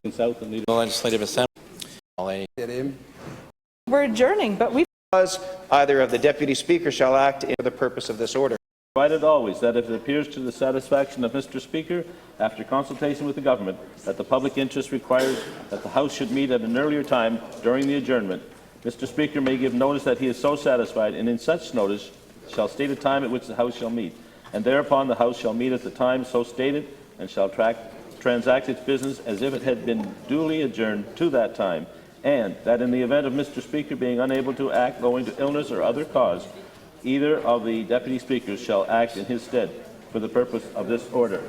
South and the Legislative Assembly. We're adjourning, but we. Either of the Deputy Speaker shall act for the purpose of this order. Provided always that if it appears to the satisfaction of Mr. Speaker, after consultation with the government, that the public interest requires that the House should meet at an earlier time during the adjournment, Mr. Speaker may give notice that he is so satisfied, and in such notice shall state a time at which the House shall meet, and thereupon the House shall meet at the time so stated, and shall transact its business as if it had been duly adjourned to that time, and that in the event of Mr. Speaker being unable to act owing to illness or other cause, either of the Deputy Speakers shall act in his stead for the purpose of this order.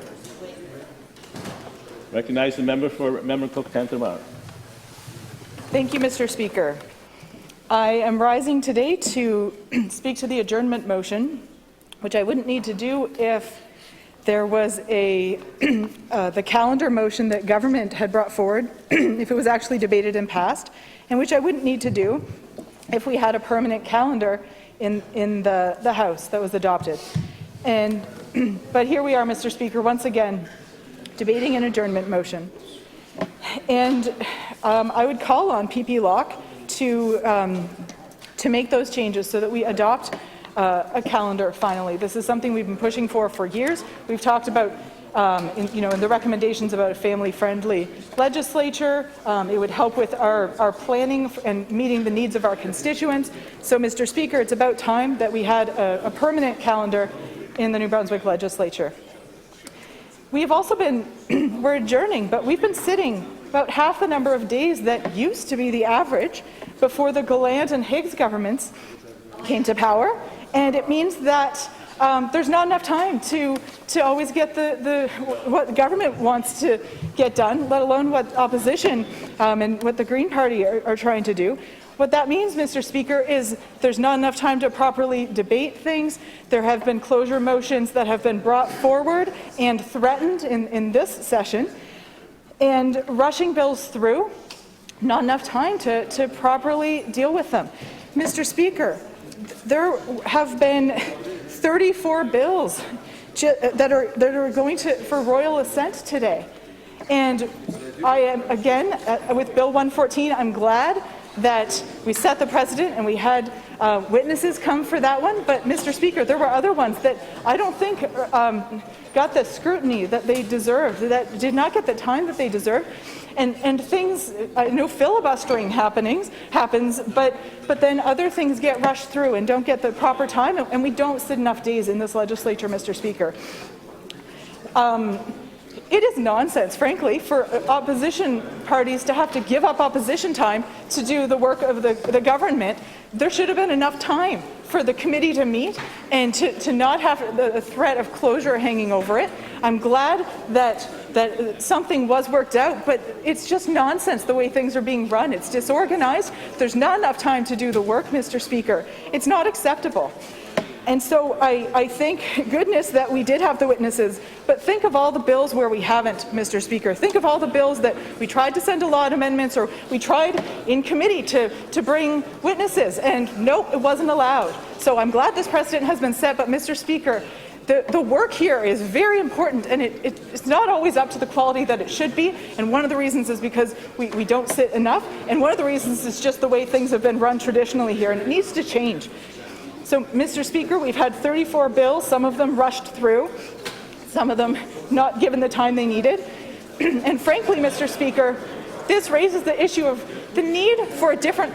Recognize the member for Memramcook-Tantramar. Thank you, Mr. Speaker. I am rising today to speak to the adjournment motion, which I wouldn't need to do if there was a the calendar motion that government had brought forward, if it was actually debated and passed, and which I wouldn't need to do if we had a permanent calendar in the House that was adopted. And but here we are, Mr. Speaker, once again debating an adjournment motion. And I would call on PP Locke to make those changes so that we adopt a calendar finally. This is something we've been pushing for years. We've talked about in the recommendations about a family-friendly legislature. It would help with our planning and meeting the needs of our constituents. So, Mr. Speaker, it's about time that we had a permanent calendar in the New Brunswick legislature. We have also been, we're adjourning, but we've been sitting about half the number of days that used to be the average before the Gallant and Higgs governments came to power, and it means that there's not enough time to always get what the government wants to get done, let alone what opposition and what the Green Party are trying to do. What that means, Mr. Speaker, is there's not enough time to properly debate things. There have been closure motions that have been brought forward and threatened in this session, and rushing bills through, not enough time to properly deal with them. Mr. Speaker, there have been 34 bills that are going for royal assent today. And I am, again, with Bill 114, I'm glad that we set the precedent and we had witnesses come for that one. But, Mr. Speaker, there were other ones that I don't think got the scrutiny that they deserved, that did not get the time that they deserved. And things, I know filibustering happens, but then other things get rushed through and don't get the proper time, and we don't sit enough days in this legislature, Mr. Speaker. It is nonsense, frankly, for opposition parties to have to give up opposition time to do the work of the government. There should have been enough time for the committee to meet and to not have the threat of closure hanging over it. I'm glad that something was worked out, but it's just nonsense the way things are being run. It's disorganized. There's not enough time to do the work, Mr. Speaker. It's not acceptable. And so I thank goodness that we did have the witnesses, but think of all the bills where we haven't, Mr. Speaker. Think of all the bills that we tried to send a lot of amendments, or we tried in committee to bring witnesses, and no, it wasn't allowed. So I'm glad this precedent has been set, but Mr. Speaker, the work here is very important, and it's not always up to the quality that it should be, and one of the reasons is because we don't sit enough, and one of the reasons is just the way things have been run traditionally here, and it needs to change. So, Mr. Speaker, we've had 34 bills, some of them rushed through, some of them not given the time they needed. And frankly, Mr. Speaker, this raises the issue of the need for a different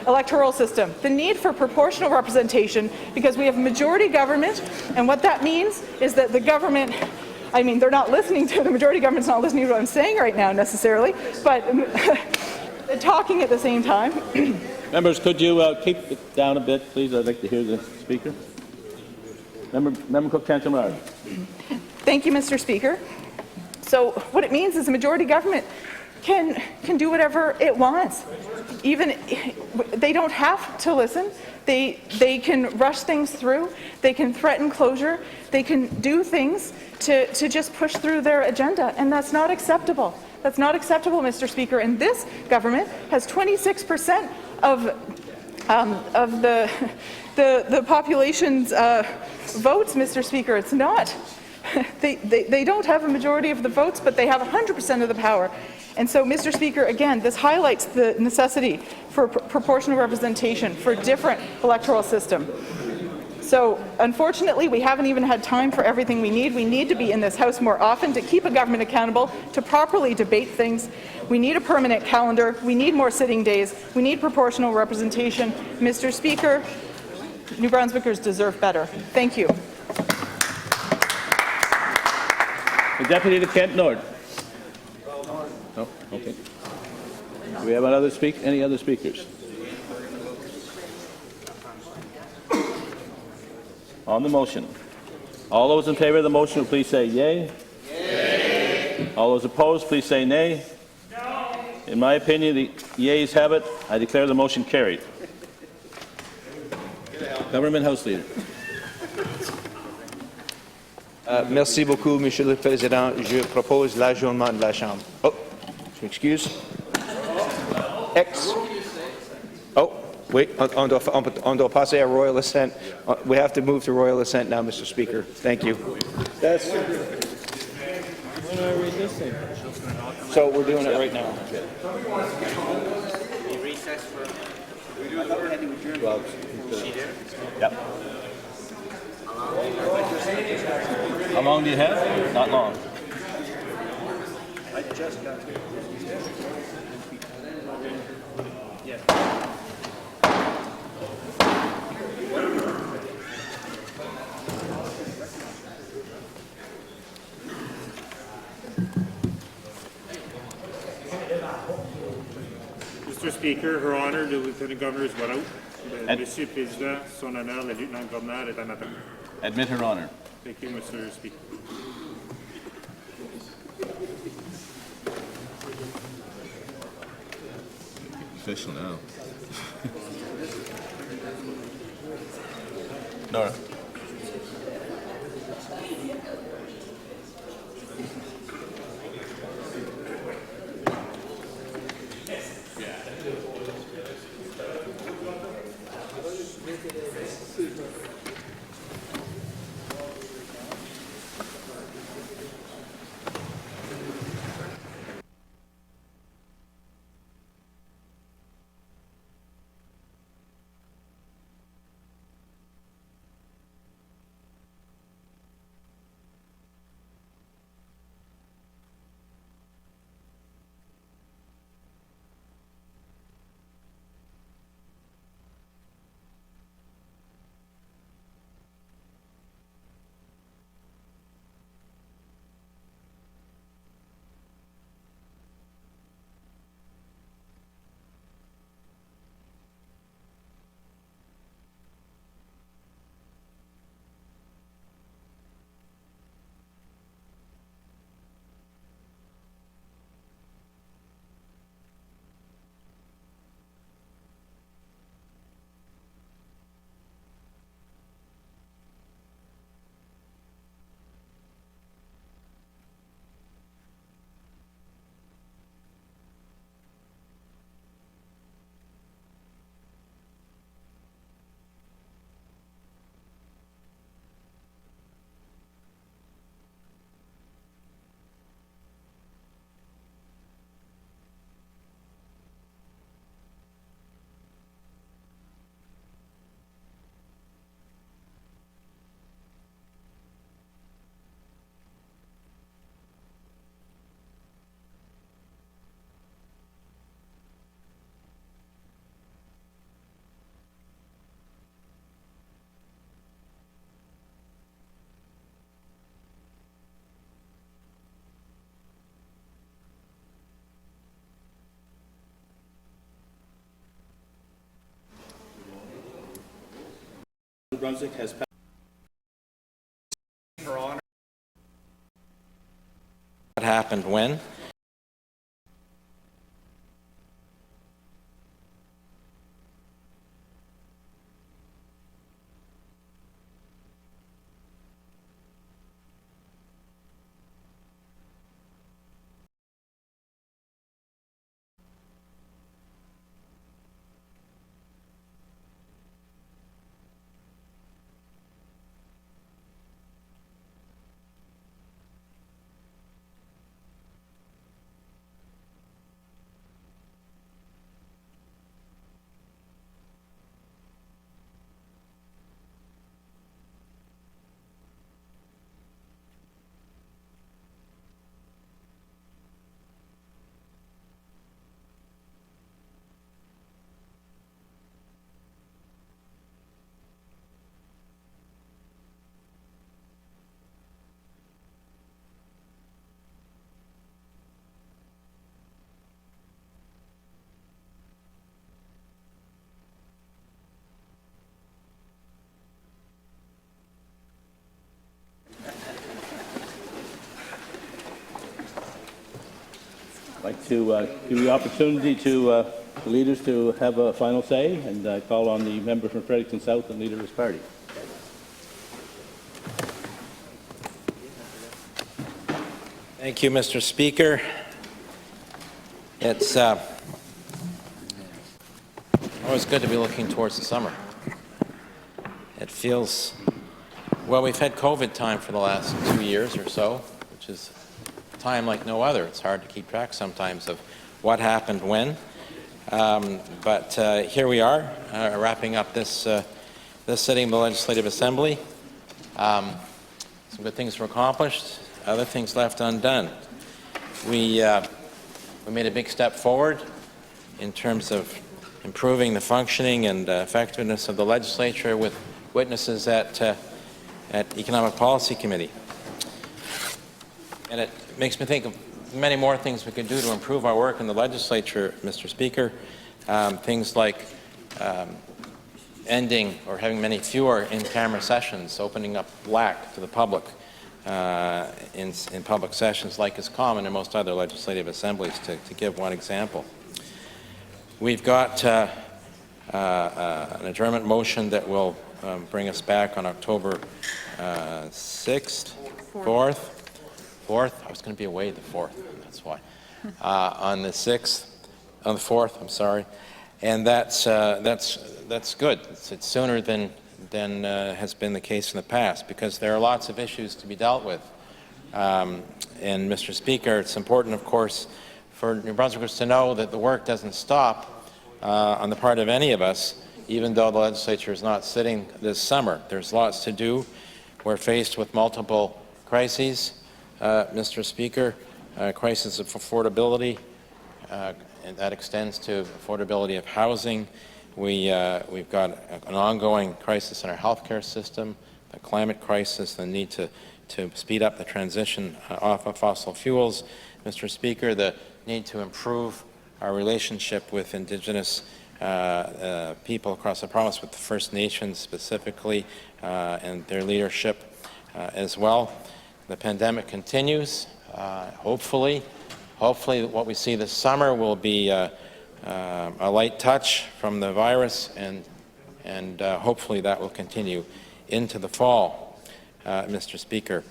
electoral system, the need for proportional representation, because we have majority government, and what that means is that the government, I mean, they're not listening to, the majority government's not listening to what I'm saying right now necessarily, but talking at the same time. Members, could you keep it down a bit, please? I'd like to hear the Speaker. Member Cook-Tantramar. Thank you, Mr. Speaker. So what it means is the majority government can do whatever it wants. Even they don't have to listen. They can rush things through. They can threaten closure. They can do things to just push through their agenda, and that's not acceptable. That's not acceptable, Mr. Speaker. And this government has 26% of the population's votes, Mr. Speaker. It's not they don't have a majority of the votes, but they have 100% of the power. And so, Mr. Speaker, again, this highlights the necessity for proportional representation for a different electoral system. So, unfortunately, we haven't even had time for everything we need. We need to be in this House more often to keep a government accountable, to properly debate things. We need a permanent calendar. We need more sitting days. We need proportional representation. Mr. Speaker, New Brunswickers deserve better. Thank you. The Deputy to Kent North. No? Okay. Do we have any other speakers? On the motion. All those in favour of the motion will please say yea. Yay. All those opposed, please say nay. No. In my opinion, the yeas have it. I declare the motion carried. Government House Leader. Merci beaucoup, Monsieur le Président. Je propose l'adjournement de la Chambre. Oh, je m'excuse. Oh, wait, on doit passer à royal assent. We have to move to royal assent now, Mr. Speaker. Thank you. So we're doing it right now. Yep. How long do you have? Not long. I just got to. Yeah. Mr. Speaker, Her Honour, the Lieutenant Governor is out. Monsieur le Président, son honneur, le lieutenant-gouverneur est en attente. Admit Her Honour. Thank you, Mr. Speaker. Official now. Nora. Brunswick has passed. What happened when? I'd like to give the opportunity to the leaders to have a final say, and call on the member from Fredericton-South and leader of his party. Thank you, Mr. Speaker. It's always good to be looking towards the summer. It feels, well, we've had COVID time for the last 2 years or so, which is time like no other. It's hard to keep track sometimes of what happened when. But here we are, wrapping up this sitting of the Legislative Assembly. Some good things were accomplished, other things left undone. We made a big step forward in terms of improving the functioning and effectiveness of the legislature with witnesses at Economic Policy Committee. And it makes me think of many more things we could do to improve our work in the legislature, Mr. Speaker. Things like ending or having many fewer in-camera sessions, opening up black to the public in public sessions like is common in most other legislative assemblies, to give one example. We've got an adjournment motion that will bring us back on October 6th, 4th. I was going to be away the 4th, that's why. On the 6th, on the 4th, I'm sorry, and that's good. It's sooner than has been the case in the past, because there are lots of issues to be dealt with. And Mr. Speaker, it's important, of course, for New Brunswickers to know that the work doesn't stop on the part of any of us, even though the legislature is not sitting this summer. There's lots to do. We're faced with multiple crises, Mr. Speaker, crisis of affordability, and that extends to affordability of housing. We've got an ongoing crisis in our healthcare system, the climate crisis, the need to speed up the transition off of fossil fuels. Mr. Speaker, the need to improve our relationship with Indigenous people across the province, with the First Nations specifically, and their leadership as well. The pandemic continues. Hopefully what we see this summer will be a light touch from the virus, and hopefully that will continue into the fall, Mr. Speaker.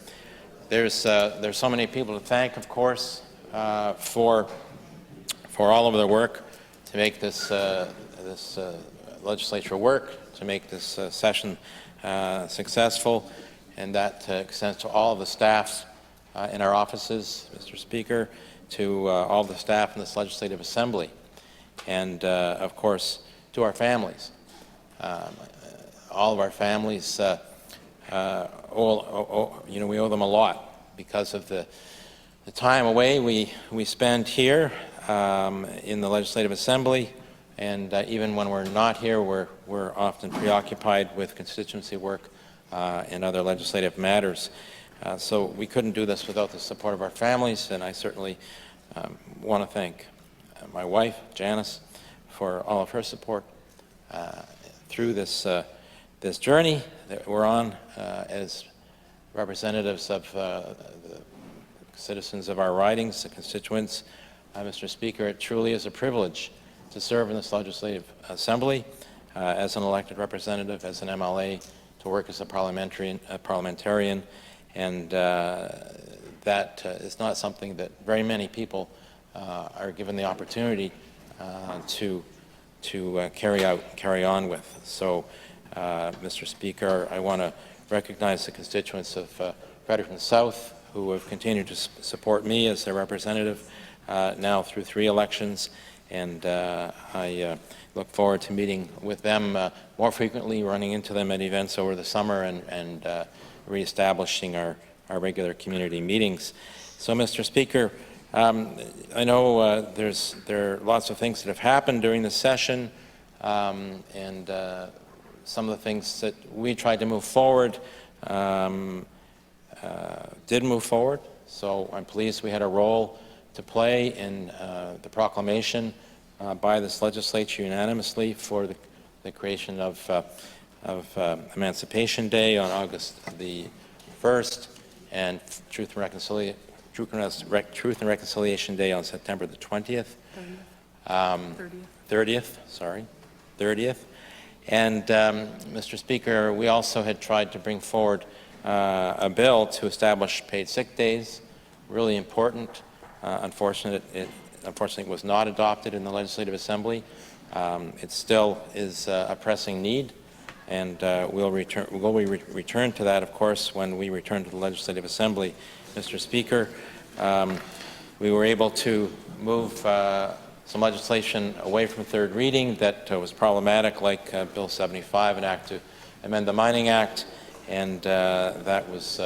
There's so many people to thank, of course, for all of their work to make this legislature work, to make this session successful, and that extends to all of the staffs in our offices, Mr. Speaker, to all the staff in this Legislative Assembly, and of course to our families. All of our families, we owe them a lot because of the time away we spend here in the Legislative Assembly, and even when we're not here, we're often preoccupied with constituency work and other legislative matters. So we couldn't do this without the support of our families, and I certainly want to thank my wife, Janice, for all of her support through this journey that we're on as representatives of the citizens of our ridings, the constituents. Mr. Speaker, it truly is a privilege to serve in this Legislative Assembly as an elected representative, as an MLA, to work as a parliamentarian, and that is not something that very many people are given the opportunity to carry on with. So, Mr. Speaker, I want to recognize the constituents of Fredericton-South who have continued to support me as their representative now through 3 elections, and I look forward to meeting with them more frequently, running into them at events over the summer, and reestablishing our regular community meetings. So, Mr. Speaker, I know there are lots of things that have happened during the session, and some of the things that we tried to move forward did move forward. So I'm pleased we had a role to play in the proclamation by this legislature unanimously for the creation of Emancipation Day on August the 1st, and Truth and Truth and Reconciliation Day on September the 20th. 30th, sorry, 30th. And, Mr. Speaker, we also had tried to bring forward a bill to establish paid sick days, really important. Unfortunately, it was not adopted in the Legislative Assembly. It still is a pressing need, and we'll return to that, of course, when we return to the Legislative Assembly. Mr. Speaker, we were able to move some legislation away from third reading that was problematic, like Bill 75, an act to amend the Mining Act, and that was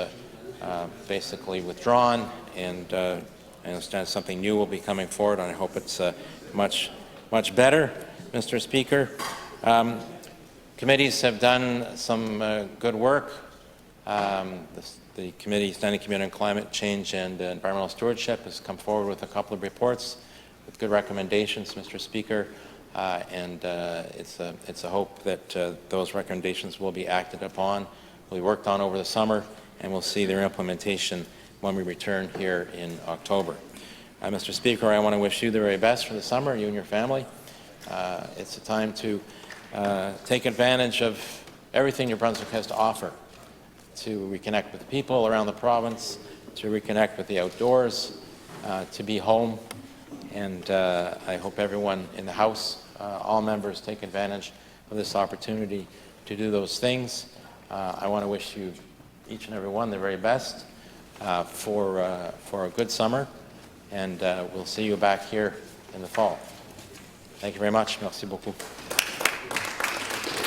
basically withdrawn, and I understand something new will be coming forward, and I hope it's much better, Mr. Speaker. Committees have done some good work. The Standing Committee on Climate Change and Environmental Stewardship has come forward with a couple of reports with good recommendations, Mr. Speaker, and it's a hope that those recommendations will be acted upon, will be worked on over the summer, and we'll see their implementation when we return here in October. Mr. Speaker, I want to wish you the very best for the summer, you and your family. It's a time to take advantage of everything New Brunswick has to offer, to reconnect with the people around the province, to reconnect with the outdoors, to be home, and I hope everyone in the House, all members, take advantage of this opportunity to do those things. I want to wish you, each and every one, the very best for a good summer, and we'll see you back here in the fall. Thank you very much. Merci beaucoup.